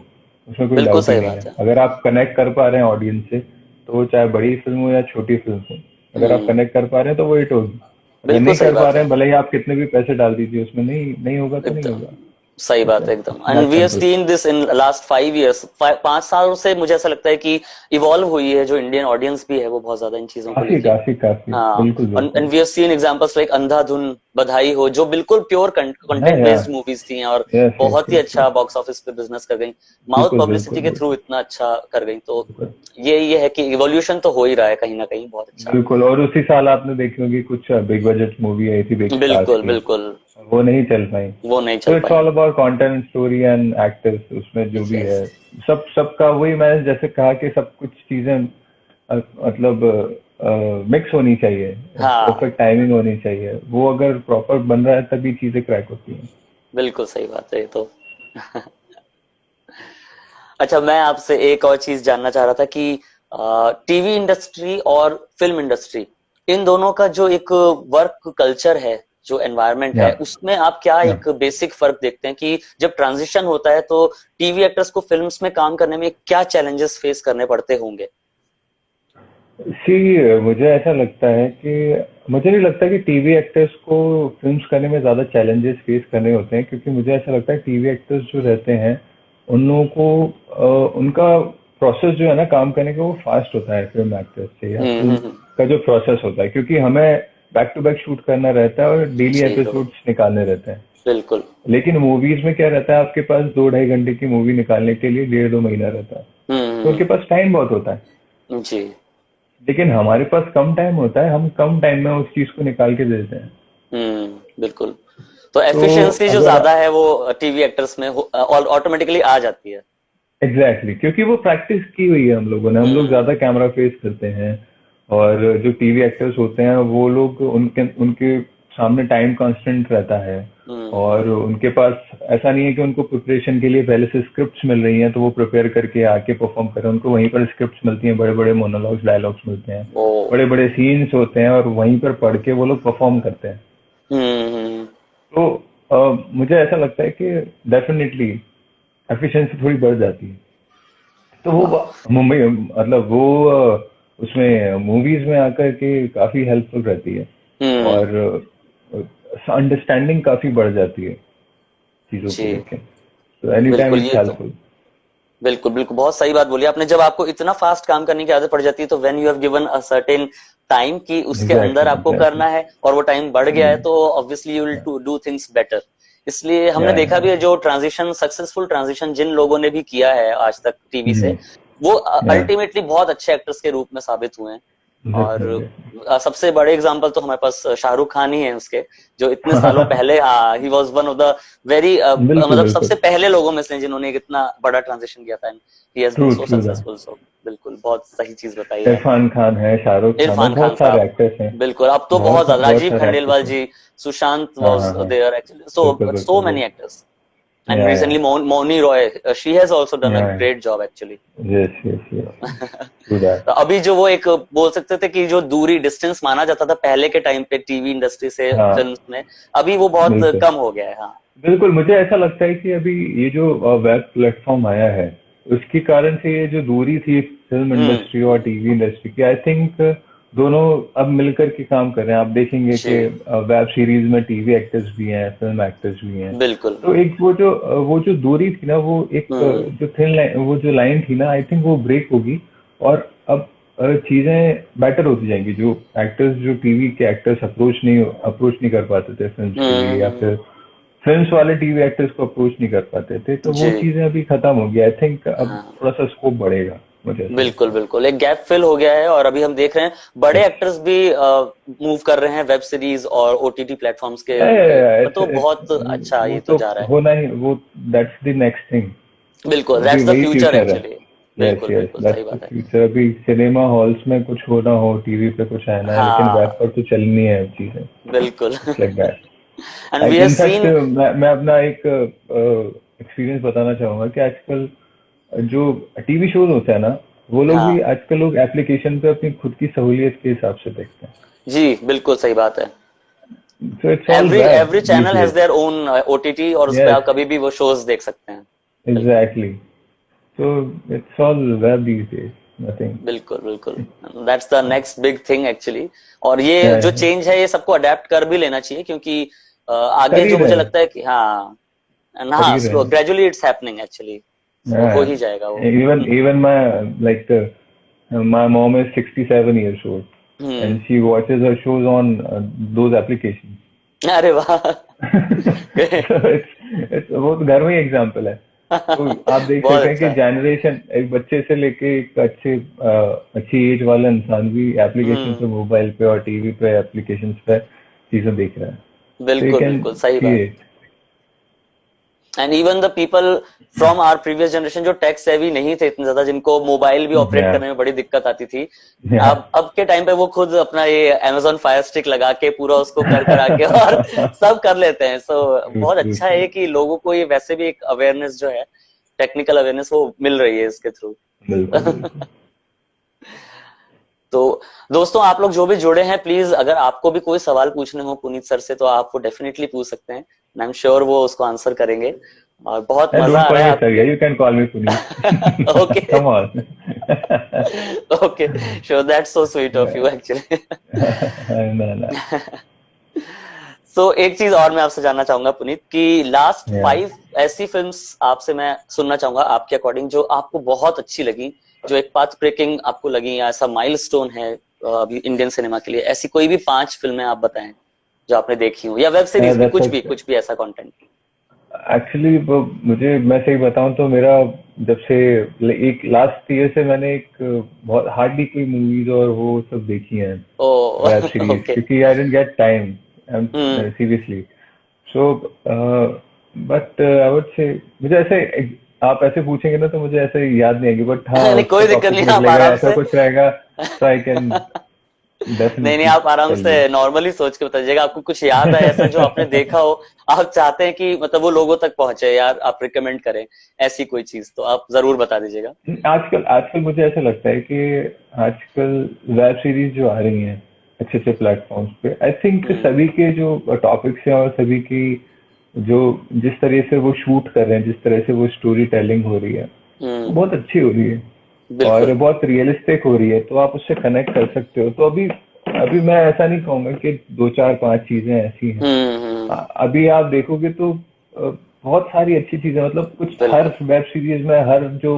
उसमें कोई बिल्कुल डाउट ही सही नहीं बात है। है। अगर आप कनेक्ट कर पा रहे हैं ऑडियंस से, तो वो चाहे बड़ी फिल्म हो या छोटी फिल्म हो, अगर आप हम्म। कनेक्ट कर पा रहे हैं तो वो हिट होगी। अगर बिल्कुल नहीं सही कर पा बात रहे है। हैं, भले ही आप कितने भी पैसे डाल दीजिए उसमें, नहीं नहीं होगा तो नहीं एकदम होगा। सही इट्स बात है एकदम। And that we have simple. Seen this in last 5 years, 5 सालों से मुझे ऐसा लगता है कि इवॉल्व हुई है जो इंडियन ऑडियंस भी है वो बहुत ज्यादा इन चीजों को काफी लेके। काफी काफी, हाँ। बिल्कुल एंड बिल्कुल। We have seen examples like Andhadhun, Badhaai Ho, जो बिल्कुल प्योर हाँ कंटेंट यार, बेस्ड मूवीज थी और यस यस बहुत ही यस अच्छा यस, बॉक्स ऑफिस पे बिजनेस कर गई, माउथ बिल्कुल पब्लिसिटी बिल्कुल के थ्रू बिल्कुल इतना अच्छा कर गई। तो बिल्कुल ये है कि इवोल्यूशन तो हो ही रहा है कहीं ना कहीं बहुत अच्छा। बिल्कुल। और उसी साल आपने देखी होगी कुछ बिग बजट मूवी आई थी, बिग स्टार्स बिल्कुल की, बिल्कुल। वो नहीं चल पाई। वो नहीं तो चल it's pi. All about content, story and actors, उसमें जो भी यस। है सब सबका वही, मैंने जैसे कहा कि सब कुछ चीजें मतलब मिक्स होनी चाहिए, हाँ। परफेक्ट टाइमिंग होनी चाहिए, वो अगर प्रॉपर बन रहा है तभी चीजें क्रैक होती हैं। बिल्कुल सही बात है ये तो। अच्छा, मैं आपसे एक और चीज जानना चाह रहा था कि टीवी इंडस्ट्री और फिल्म इंडस्ट्री, इन दोनों का जो एक वर्क कल्चर है, जो एनवायरनमेंट या है, उसमें आप क्या या एक बेसिक फर्क देखते हैं कि जब ट्रांजिशन होता है तो टीवी एक्टर्स को फिल्म्स में काम करने में क्या चैलेंजेस फेस करने पड़ते होंगे? सी, मुझे ऐसा लगता है कि मुझे नहीं लगता कि टीवी एक्टर्स को फिल्म्स करने में ज़्यादा चैलेंजेस फेस करने होते हैं, क्योंकि मुझे ऐसा लगता है टीवी एक्टर्स जो रहते हैं उन लोगों को उनका प्रोसेस जो है ना काम करने का, वो फास्ट होता है फिल्म एक्टर्स से, या फिल्म हम्म। का जो प्रोसेस होता है, क्योंकि हमें बैक टू बैक शूट करना रहता है और डेली जी हो। एपिसोड्स निकालने रहते हैं। बिल्कुल। लेकिन मूवीज में क्या रहता है, आपके पास 2 ढाई घंटे की मूवी निकालने के लिए 1.5 2 महीना रहता है, तो हम्म। उनके पास टाइम बहुत होता है। जी। लेकिन हमारे पास कम टाइम होता है, हम कम टाइम में उस चीज को निकाल के देते हैं। बिल्कुल। तो तो एफिशिएंसी जो अगर ज्यादा है वो टीवी एक्टर्स में ऑटोमेटिकली आ जाती है। एग्जैक्टली क्योंकि वो प्रैक्टिस की हुई है हम लोगों ने, हम लोग हम्म। ज्यादा कैमरा फेस करते हैं। और जो टीवी एक्टर्स होते हैं वो लोग, उनके उनके सामने टाइम कांस्टेंट रहता है। और हम्म। उनके पास ऐसा नहीं है कि उनको प्रिपरेशन के लिए पहले से स्क्रिप्ट्स मिल रही हैं तो वो प्रिपेयर करके आके परफॉर्म करें। उनको वहीं पर स्क्रिप्ट्स मिलती हैं, बड़े बड़े मोनोलॉग्स डायलॉग्स मिलते हैं, ओ। बड़े बड़े सीन्स होते हैं, और वहीं पर पढ़ के वो लोग परफॉर्म करते हैं। हम्म। तो मुझे ऐसा लगता है कि डेफिनेटली एफिशिएंसी थोड़ी बढ़ जाती है। तो वो वाह। मुंबई मतलब वो उसमें मूवीज में आकर के काफी हेल्पफुल रहती है। हम्म। और अंडरस्टैंडिंग काफी बढ़ जाती है चीजों को जी। लेके, तो एनी टाइम बिल्कुल, इट्स ये तो हेल्पफुल। बिल्कुल बिल्कुल बहुत सही बात बोली आपने। जब आपको इतना फास्ट काम करने की आदत पड़ जाती है तो when you have given a certain time कि उसके अंदर एग्जैक्टली आपको एग्जैक्टली। करना है और वो टाइम बढ़ गया जी। है, तो obviously you will to do things better. इसलिए हमने या देखा भी है जो ट्रांजिशन, सक्सेसफुल ट्रांजिशन जिन लोगों ने भी किया है आज तक टीवी जी। से, वो या अल्टीमेटली बहुत अच्छे एक्टर्स के रूप में साबित हुए हैं। और डेफिनेटली। सबसे बड़े एग्जांपल तो हमारे पास शाहरुख खान ही है उसके, जो इतने सालों पहले, हाँ, he was one of the very बिल्कुल मतलब सबसे बिल्कुल। पहले लोगों में से जिन्होंने एक इतना बड़ा ट्रांजिशन किया था। He has been true so true that. Successful. So बिल्कुल बहुत सही चीज बताई आपने। इरफान खान है, शाहरुख खान है, इरफान खान बहुत सारे साहब, एक्टर्स हैं। बिल्कुल, अब तो बहुत बहुत ज्यादा, बहुत राजीव सारे खंडेलवाल एक्टर्स हैं। जी, सुशांत हाँ वाज हाँ हाँ। देयर एक्चुअली, बिल्कुल so बिल्कुल many बिल्कुल। actors. And या recently Moni Roy, she has also done a या great job actually. Yes yes yes, true that. तो अभी जो वो एक बोल सकते थे कि जो दूरी, डिस्टेंस माना जाता था पहले के टाइम पे टीवी इंडस्ट्री से हाँ फिल्म्स में, अभी वो बहुत बिल्कुल कम हो गया है। हाँ। बिल्कुल। मुझे ऐसा लगता है कि अभी ये जो वेब प्लेटफॉर्म आया है, उसके कारण से ये जो दूरी थी फिल्म इंडस्ट्री और टीवी इंडस्ट्री की, आई थिंक दोनों अब मिलकर के काम कर रहे हैं। आप देखेंगे जी। कि वेब सीरीज में टीवी एक्टर्स भी हैं, फिल्म एक्टर्स भी हैं। बिल्कुल। तो एक वो जो दूरी थी ना, वो एक हम्म। जो थिन लाइन, वो जो लाइन थी ना, आई थिंक वो ब्रेक होगी। और अब चीजें बेटर होती जाएंगी। जो एक्टर्स, जो टीवी के एक्टर्स अप्रोच नहीं कर पाते थे फिल्म्स के लिए, या हम्म। फिर फिल्म्स वाले टीवी एक्टर्स को अप्रोच नहीं कर पाते थे, तो वो जी। चीजें अभी खत्म हो गई। आई थिंक अब हाँ। थोड़ा सा स्कोप बढ़ेगा। मुझे ऐसा लगता बिल्कुल बिल्कुल, एक गैप फिल हो गया है और अभी हम देख रहे हैं बड़े एक्टर्स भी मूव कर रहे हैं वेब सीरीज और ओटीटी प्लेटफॉर्म्स के पे, तो बहुत है। अच्छा वो ये तो तो जा रहा है। होना ही, वो दैट्स द नेक्स्ट थिंग। बिल्कुल, अभी दैट्स द वही फ्यूचर फ्यूचर है। एक्चुअली। यस बिल्कुल यस, बिल्कुल सही दैट्स द बात है। फ्यूचर। अभी सिनेमा हॉल्स में कुछ होना हो, टीवी पे कुछ आना है, लेकिन वेब हाँ पर तो चलनी है चीजें। बिल्कुल। It's like that. And we have in fact seen. मैं अपना एक एक्सपीरियंस बताना चाहूंगा कि आजकल जो टीवी शोज होते हैं ना, वो लोग भी हाँ आजकल लोग एप्लीकेशन पे अपनी खुद की सहूलियत के हिसाब से देखते हैं। जी बिल्कुल सही बात है। So it's all every web every these channel has days. Their own OTT और उस पे यस, आप कभी भी वो शोज देख सकते हैं। बिल्कुल exactly. So it's all web these days, nothing. बिल्कुल बिल्कुल, that's the next big thing actually. और ये जो चेंज है ये सबको अडेप्ट कर भी लेना चाहिए, क्योंकि कर आगे ही जो रहे मुझे हैं, लगता है कि हाँ कर हाँ ही रहे स्लो हैं। ग्रेजुअली इट्स हैपनिंग एक्चुअली, सो हो ही जाएगा वो। Even my, like, my mom is 67 years old, hmm. and she watches her shows on those applications. अरे वाह। So it's वो तो घर में ही एग्जाम्पल है। तो आप देख बहुत सकते हैं अच्छा कि है। जनरेशन, एक बच्चे से लेके एक अच्छी एज वाला इंसान भी एप्लीकेशन पे, हम्म। मोबाइल पे और टीवी पे एप्लीकेशंस पे चीजें देख रहा है। So you बिल्कुल can बिल्कुल सही see बात। it. And even the people from our previous generation जो टेक सेवी नहीं थे इतने ज्यादा, जिनको मोबाइल भी ऑपरेट Yeah, करने में बड़ी दिक्कत आती थी, yeah. अब के टाइम पे वो खुद अपना ये Amazon फायर स्टिक लगा के पूरा उसको कर करा के और सब कर लेते हैं। सो True, बहुत true, अच्छा है true. कि लोगों को ये वैसे भी एक अवेयरनेस जो है, टेक्निकल अवेयरनेस वो मिल रही है इसके थ्रू। बिल्कुल बिल्कुल। तो दोस्तों आप लोग जो भी जुड़े हैं, प्लीज अगर आपको भी कोई सवाल पूछने हो पुनीत सर से तो आप वो डेफिनेटली पूछ सकते हैं, आई एम श्योर वो उसको आंसर करेंगे। और बहुत And मजा don't आ call रहा है me sir, आपकी। yeah, you can call me Puneet. Okay Come on. Okay sure, that's so sweet of you actually. No, no. सो एक चीज और मैं आपसे जानना चाहूंगा पुनीत, कि लास्ट Yeah. 5 ऐसी फिल्म्स आपसे मैं सुनना चाहूंगा आपके अकॉर्डिंग जो आपको बहुत अच्छी लगी, जो एक पाथ ब्रेकिंग आपको लगी या ऐसा माइलस्टोन है अभी इंडियन सिनेमा के लिए, ऐसी कोई भी 5 फिल्में आप बताएं जो आपने देखी हो, या वेब सीरीज भी, That's कुछ भी ऐसा कंटेंट। एक्चुअली मुझे, मैं सही बताऊं तो मेरा, जब से एक लास्ट ईयर से मैंने एक बहुत हार्डली कोई मूवीज और वो सब देखी हैं, ओ वेब सीरीज, ओके। क्योंकि I didn't get time, hmm. Seriously. So but I would say, मुझे ऐसे, आप ऐसे पूछेंगे ना तो मुझे ऐसे याद नहीं आएगी, बट हाँ नहीं उसका कोई दिक्कत टॉपिक नहीं, आप निकलेगा, आराम ऐसा से। कुछ रहेगा, तो आई कैन नहीं नहीं, डेफिनेटली आप आराम टेल से यू। नॉर्मली सोच के बताइएगा, आपको कुछ याद है ऐसा जो आपने देखा हो, आप चाहते हैं कि मतलब वो लोगों तक पहुंचे यार, आप रिकमेंड करें ऐसी कोई चीज तो आप जरूर बता दीजिएगा। आजकल आजकल मुझे ऐसा लगता है कि आजकल वेब सीरीज जो आ रही हैं अच्छे अच्छे प्लेटफॉर्म्स पे, आई थिंक हम्म। सभी के जो टॉपिक्स हैं और सभी की जो, जिस तरह से वो शूट कर रहे हैं, जिस तरह से वो स्टोरी टेलिंग हो रही है, वो हम्म। बहुत अच्छी हो रही है और बिल्कुल। बहुत रियलिस्टिक हो रही है, तो आप उससे कनेक्ट कर सकते हो। तो अभी अभी मैं ऐसा नहीं कहूंगा कि दो चार पांच चीजें ऐसी हैं। हम्म। अभी आप देखोगे तो बहुत सारी अच्छी चीजें, मतलब कुछ हर बिल्कुल। वेब सीरीज में, हर जो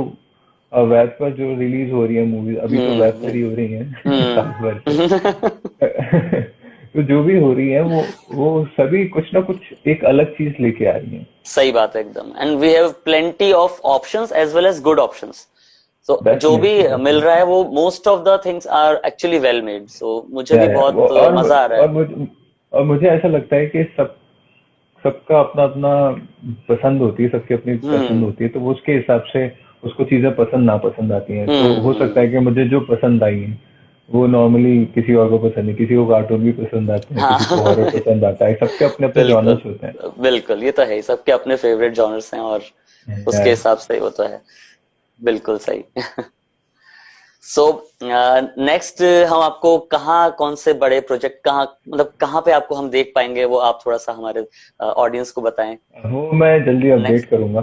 वेब पर जो रिलीज हो रही है मूवीज, अभी तो वेब पर ही हो रही हैं साल भर से। तो जो भी हो रही है वो सभी कुछ ना कुछ एक अलग चीज लेके आ रही है। सही बात है एकदम, and we have plenty of options as well as good options. So जो भी डेफिनेटली मिल रहा है डेफिनेटली। वो most of the things are actually well made, so मुझे भी वो, बहुत मजा आ रहा है। और मुझे ऐसा लगता है कि सबका अपना अपना पसंद होती है, सबकी अपनी पसंद हम्म। होती है, तो वो उसके हिसाब से उसको चीजें पसंद ना पसंद आती हैं। तो हो सकता हम्म। है कि मुझे जो पसंद आई है वो नॉर्मली किसी और को पसंद नहीं, किसी को कार्टून भी पसंद आते हैं, हाँ किसी को हॉरर पसंद आता है, सबके अपने अपने बिल्कुल जॉनर्स होते हैं। बिल्कुल, ये तो है ही, सबके अपने फेवरेट जॉनर्स हैं और उसके Yeah. हिसाब से वो तो है। बिल्कुल सही। सो नेक्स्ट हम आपको कहाँ, कौन से बड़े प्रोजेक्ट, कहाँ मतलब कहाँ पे आपको हम देख पाएंगे, वो आप थोड़ा सा हमारे ऑडियंस को बताएं वो मैं जल्दी अपडेट नेक्स्ट। करूंगा।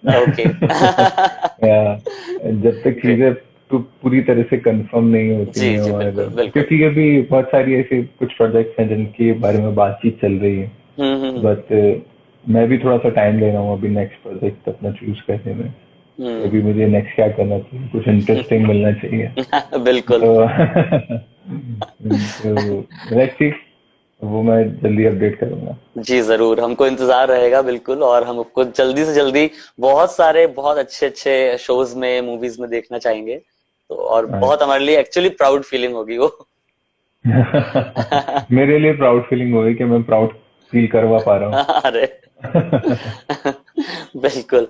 ओके। या जब तक ग्रेट। चीजें तो पूरी तरह से कंफर्म नहीं होती जी हैं, जी और बिल्कुल बिल्कुल। क्योंकि अभी बहुत सारी ऐसे कुछ प्रोजेक्ट्स हैं जिनके बारे में बातचीत चल रही है, हम्म। बट मैं भी थोड़ा सा टाइम ले रहा हूँ अभी नेक्स्ट प्रोजेक्ट अपना चूज करने में। तो हम्म। अभी मुझे नेक्स्ट क्या करना चाहिए, कुछ इंटरेस्टिंग मिलना चाहिए। बिल्कुल। तो तो लेट्स सी, वो मैं जल्दी अपडेट करूंगा। जी जरूर, हमको इंतजार रहेगा बिल्कुल, और हम आपको जल्दी से जल्दी बहुत सारे बहुत अच्छे अच्छे शोज में, मूवीज में देखना चाहेंगे। तो और बहुत हमारे लिए एक्चुअली प्राउड फीलिंग होगी वो। मेरे लिए प्राउड फीलिंग हुई कि मैं प्राउड फील करवा पा रहा अरे हूँ। बिल्कुल।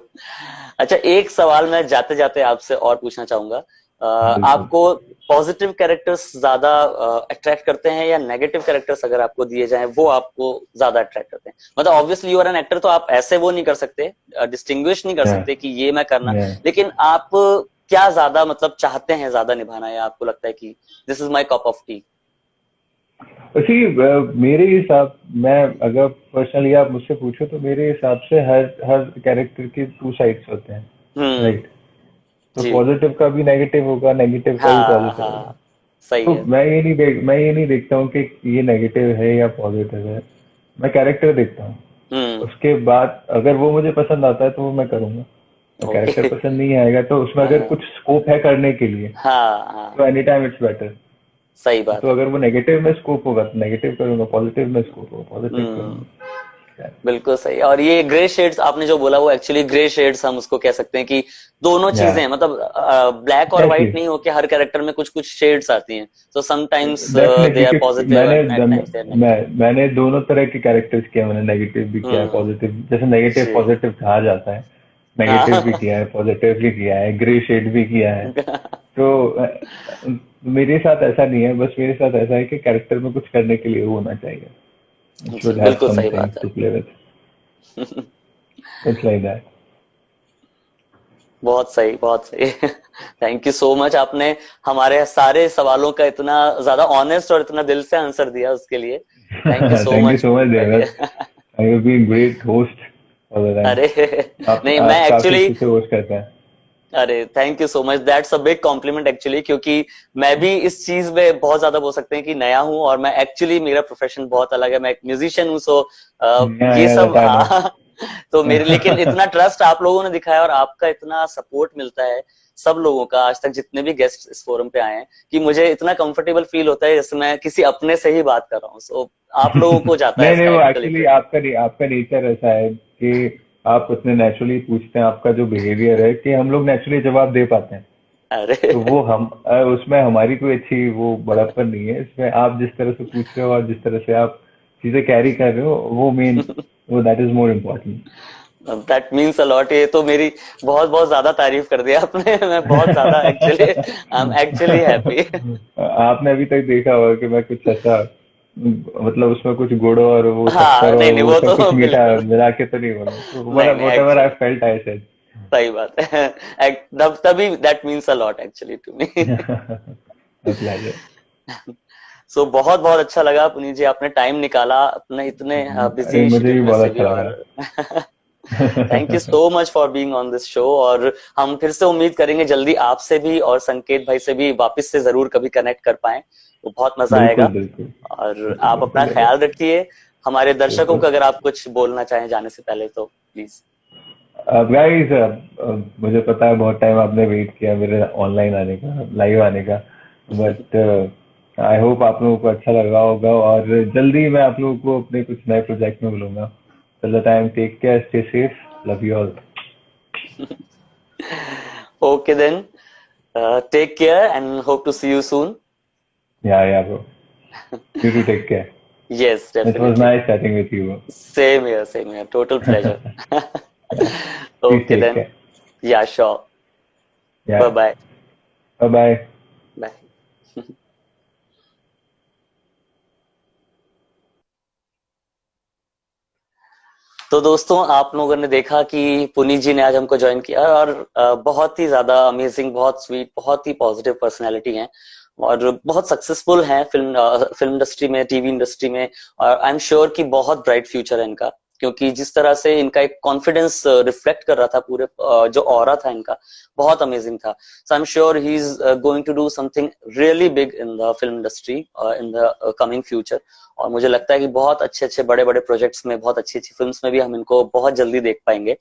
अच्छा, एक सवाल मैं जाते जाते आपसे और पूछना चाहूंगा। बिल्कुल। आपको पॉजिटिव कैरेक्टर्स ज्यादा अट्रैक्ट करते हैं या नेगेटिव कैरेक्टर्स अगर आपको दिए जाएं वो आपको ज्यादा अट्रैक्ट करते हैं? मतलब obviously you are an actor, तो आप ऐसे वो नहीं कर सकते, डिस्टिंग्विश नहीं कर या सकते कि ये मैं करना, या लेकिन आप क्या ज्यादा मतलब चाहते हैं ज्यादा निभाना, या आपको लगता है कि this is my cup of T? उसी मेरे हिसाब, मैं अगर पर्सनली आप मुझसे पूछो तो मेरे हिसाब से हर हर कैरेक्टर के टू साइड्स होते हैं, हम्म। राइट? तो जी। पॉजिटिव का भी नेगेटिव होगा, नेगेटिव का भी हाँ पॉजिटिव होगा। हाँ, सही तो है। मैं ये नहीं देखता हूँ कि ये नेगेटिव है या पॉजिटिव है। मैं कैरेक्टर देखता हूँ। हम्म। उसके बाद अगर वो मुझे पसंद आता है तो वो मैं करूंगा, और कैरेक्टर ओके। पसंद नहीं आएगा तो उसमें अगर हाँ कुछ स्कोप है करने के लिए हाँ हाँ, तो एनी टाइम इट्स बेटर। सही बात तो है। अगर वो नेगेटिव में स्कोप होगा तो नेगेटिव करूंगा, पॉजिटिव में स्कोप होगा पॉजिटिव हम्म, करूंगा। बिल्कुल सही। और ये ग्रे शेड्स आपने जो बोला वो एक्चुअली ग्रे शेड्स हम उसको कह सकते हैं कि दोनों या चीजें हैं, मतलब ब्लैक और एग्जैक्टली, व्हाइट नहीं होके हर कैरेक्टर में कुछ कुछ शेड्स आती हैं। So sometimes they definitely are कि positive and at times they are negative. मैंने दोनों तरह के कैरेक्टर्स किया। मैंने नेगेटिव भी किया है, हम्म। पॉजिटिव, जैसे नेगेटिव जी। पॉजिटिव कहा जाता है, नेगेटिव भी हाँ। किया है, पॉजिटिव भी किया है, ग्रे शेड भी किया है। तो मेरे साथ ऐसा नहीं है, बस मेरे साथ ऐसा है कि कैरेक्टर में कुछ करने के लिए वो होना चाहिए, it जी, should have बिल्कुल सही something बात है। to play with. It's like that. बहुत सही, बहुत सही। थैंक यू सो मच, आपने हमारे सारे सवालों का इतना ज्यादा ऑनेस्ट और इतना दिल से आंसर दिया, उसके लिए thank you so Thank you much so much, Puneet Devrat. भाई। You've been great host all the time. अरे नहीं, मैं आप काफी एक्चुअली, अच्छे से होस्ट करते हैं। अरे thank you so much, that's a big complement actually, क्योंकि मैं भी इस चीज में बहुत ज्यादा बोल सकते हैं कि नया हूं, और मैं एक्चुअली मेरा प्रोफेशन बहुत अलग है, मैं एक म्यूजिशियन हूं। सो ये Yeah, सब that I know. तो मेरे, लेकिन इतना ट्रस्ट आप लोगों ने दिखाया और आपका इतना सपोर्ट मिलता है सब लोगों का, आज तक जितने भी गेस्ट इस फोरम पे आए हैं, कि मुझे इतना कंफर्टेबल फील होता है जैसे मैं किसी अपने से ही बात कर रहा हूँ। सो आप लोगों को जाता है नहीं नहीं, इसका वो एक्चुअली एक्चुअली क्रेडिट। आपका नहीं, आपका नेचर ऐसा है कि आप उतने नेचुरली पूछते हैं, आपका जो बिहेवियर है कि हम लोग नेचुरली जवाब दे पाते हैं। अरे तो वो हम उसमें हमारी कोई अच्छी वो बड़प्पन नहीं है, इसमें आप जिस तरह से पूछ रहे हो और जिस तरह से आप चीजें कैरी कर रहे हो वो मेन, वो that is more important. That means a lot. ये तो मेरी बहुत बहुत ज्यादा तारीफ कर दिया आपने। मैं बहुत ज्यादा actually, I am actually happy. आपने अभी तक देखा होगा कि मैं कुछ ऐसा, मतलब उसमें कुछ गुड़ और वो हाँ शक्कर नहीं और नहीं, वो वो सब कुछ तो मीठा बिल्कुल। मिला के तो नहीं बोला, तो नहीं नहीं, whatever I actually felt I said. सही बात है। तभी that means a lot actually to me. Pleasure. So बहुत बहुत अच्छा लगा पुनीत जी, आपने टाइम निकाला अपने इतने बिजी मुझे भी शेड्यूल में बहुत से भी, अच्छा और लगा। Thank you so much for being on this show. और हम फिर से उम्मीद करेंगे जल्दी आपसे भी और संकेत भाई से भी वापस से जरूर कभी कनेक्ट कर पाए, तो बहुत मजा बिल्कुल आएगा। बिल्कुल और बिल्कुल आप अपना बिल्कुल ख्याल रखिए। हमारे दर्शकों बिल्कुल। को अगर आप कुछ बोलना चाहें जाने से पहले तो प्लीज। अब गाइस, मुझे पता है बहुत टाइम आपने वेट किया मेरे ऑनलाइन आने का, लाइव आने का, बट आई होप आप लोगों को अच्छा लगा होगा, और जल्दी मैं आप लोगों को अपने कुछ नए प्रोजेक्ट में बुलाऊंगा। Till the time, take care, stay safe, love you all. Okay then, take care and hope to see you soon. Yeah bro, you too take care. Yes it was definitely. Nice chatting with you. Same here, total pleasure. Please okay take then, care. Yeah sure, yeah, bye bye. Bye bye. Bye. तो दोस्तों, आप लोगों ने देखा कि पुनीत जी ने आज हमको ज्वाइन किया, और बहुत ही ज्यादा अमेजिंग, बहुत स्वीट, बहुत ही पॉजिटिव पर्सनैलिटी हैं, और बहुत सक्सेसफुल हैं फिल्म इंडस्ट्री में, टीवी इंडस्ट्री में। और आई एम श्योर कि बहुत ब्राइट फ्यूचर है इनका, क्योंकि जिस तरह से इनका एक कॉन्फिडेंस रिफ्लेक्ट कर रहा था पूरे, जो ऑरा था इनका, बहुत अमेजिंग था। So I am sure he is going to do something really big in the film industry in the coming future. और मुझे लगता है कि बहुत अच्छे अच्छे बड़े बड़े प्रोजेक्ट्स में, बहुत अच्छी अच्छी फिल्म्स में भी हम इनको बहुत जल्दी देख पाएंगे।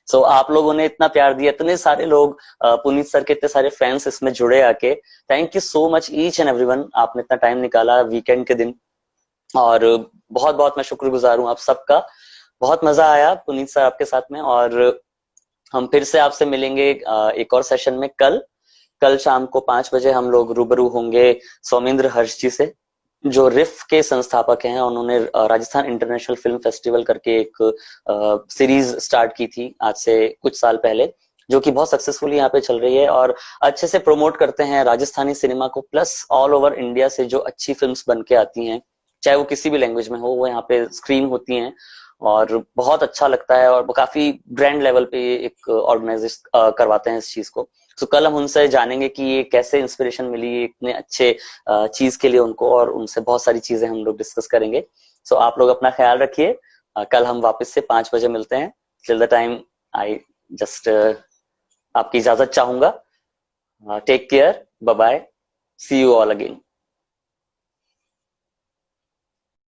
सो आप लोगों ने इतना प्यार दिया, इतने सारे लोग, पुनीत सर के इतने सारे फैंस इसमें जुड़े आके, thank you so much each and everyone. आपने इतना टाइम निकाला वीकेंड के दिन, और बहुत बहुत मैं शुक्रगुजार हूँ आप सबका। बहुत मजा आया पुनीत सर आपके साथ में, और हम फिर से आपसे मिलेंगे एक और सेशन में कल। कल शाम को 5 बजे हम लोग रूबरू होंगे सौमिंद्र हर्ष जी से, जो रिफ के संस्थापक हैं। उन्होंने राजस्थान इंटरनेशनल फिल्म फेस्टिवल करके एक सीरीज स्टार्ट की थी आज से कुछ साल पहले, जो कि बहुत सक्सेसफुली यहाँ पे चल रही है और अच्छे से प्रमोट करते हैं राजस्थानी सिनेमा को, प्लस ऑल ओवर इंडिया से जो अच्छी फिल्म्स बन के आती हैं, चाहे वो किसी भी लैंग्वेज में हो, वो यहाँ पे स्क्रीन होती हैं और बहुत अच्छा लगता है और वो काफी ग्रैंड लेवल पे ये एक ऑर्गेनाइज करवाते हैं इस चीज को। तो कल हम उनसे जानेंगे कि ये कैसे इंस्पिरेशन मिली इतने अच्छे चीज के लिए उनको, और उनसे बहुत सारी चीजें हम लोग डिस्कस करेंगे। सो आप लोग अपना ख्याल रखिए। कल हम वापस से 5 बजे मिलते हैं। Till the time I just आपकी इजाजत चाहूंगा। Take care, bye bye, see you all again.